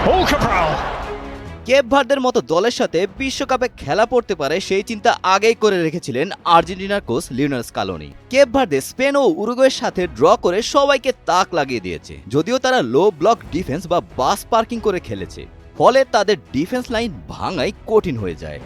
Oh, Cabral! Cape ভার্দের মতো দলের সাথে বিশ্বকাপে খেলা পড়তে পারে সেই চিন্তা আগেই করে রেখেছিলেন আর্জেন্টিনার coach Lionel Scaloni. Cape Verde Spain ও উরুগুয়ের সাথে ড্র করে সবাইকে তাক লাগিয়ে দিয়েছে, যদিও তারা লো ব্লক ডিফেন্স বা বাস পার্কিং করে খেলেছে, ফলে তাদের ডিফেন্স লাইন ভাঙাই কঠিন হয়ে যায়।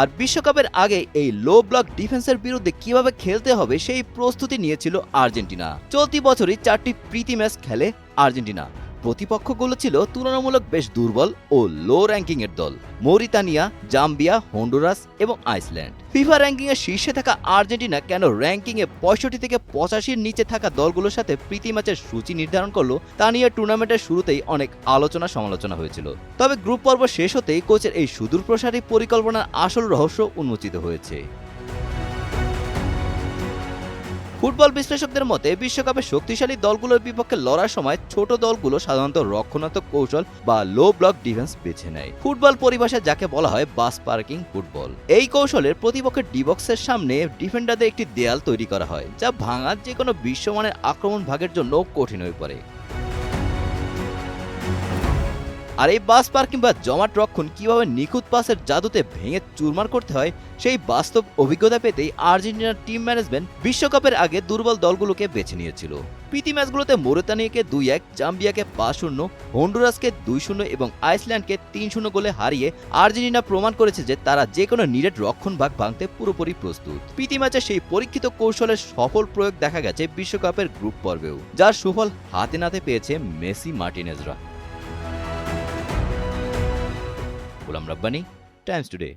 আর বিশ্বকাপের আগে এই লো ব্লক ডিফেন্সের বিরুদ্ধে কিভাবে খেলতে হবে সেই প্রস্তুতি নিয়েছিল আর্জেন্টিনা। চলতি বছরই 4টি প্রীতি ম্যাচ খেলে আর্জেন্টিনা। প্রতিপক্ষগুলো ছিল তুলনামূলক বেশ দুর্বল ও লো র্যাঙ্কিং এর দল: মরিতানিয়া, জাম্বিয়া, হন্ডুরাস এবং আইসল্যান্ড। ফিফা র্যাঙ্কিং এর শীর্ষে থাকা আর্জেন্টিনা কেন র্যাঙ্কিং এ 65 থেকে 85-র নিচে থাকা দলগুলোর সাথে প্রীতি ম্যাচের সূচি নির্ধারণ করলো তা নিয়ে টুর্নামেন্টের শুরুতেই অনেক আলোচনা সমালোচনা হয়েছিল। তবে গ্রুপ পর্ব শেষ হতেই কোচের এই সুদূরপ্রসারী পরিকল্পনার আসল রহস্য উন্মোচিত হয়েছে। ফুটবল বিশ্লেষকদের মতে বিশ্বকাপে শক্তিশালী দলগুলোর বিপক্ষে লড়ার সময় ছোট দলগুলো সাধারণত রক্ষণাত্মক কৌশল বা লো ব্লক ডিফেন্স বেছে নেয়। ফুটবল পরিভাষায় যাকে বলা হয় বাস পার্কিং ফুটবল। এই কৌশলের প্রতিপক্ষের ডিবক্সের সামনে ডিফেন্ডারদের একটি দেয়াল তৈরি করা হয়, যা ভাঙার যে কোনো বিশ্বমানের আক্রমণ ভাগের জন্য কঠিন হয়ে পড়ে। আর এই বাস পার্কিং বা জমাট রক্ষণ কিভাবে নিখুঁত পাসের জাদুতে ভেঙে চুরমার করতে হয় সেই বাস্তব অভিজ্ঞতা পেতেই আর্জেন্টিনার টিম ম্যানেজমেন্ট বিশ্বকাপের আগে দুর্বল দলগুলোকে বেছে নিয়েছিল। প্রীতি ম্যাচগুলোতে মরিতানিয়াকে 2-1, জাম্বিয়াকে 5-0, হন্ডুরাসকে 2-0 এবং আইসল্যান্ডকে 3-0 গোলে হারিয়ে আর্জেন্টিনা প্রমাণ করেছে যে তারা যে কোনো নিরেট রক্ষণ ভাগ ভাঙতে পুরোপুরি প্রস্তুত। প্রীতি ম্যাচে সেই পরীক্ষিত কৌশলের সফল প্রয়োগ দেখা গেছে বিশ্বকাপের গ্রুপ পর্বেও, যার সুফল হাতে নাতে পেয়েছে মেসি মার্টিনেজরা। গোলাম রাব্বানি, টাইমস টুডে।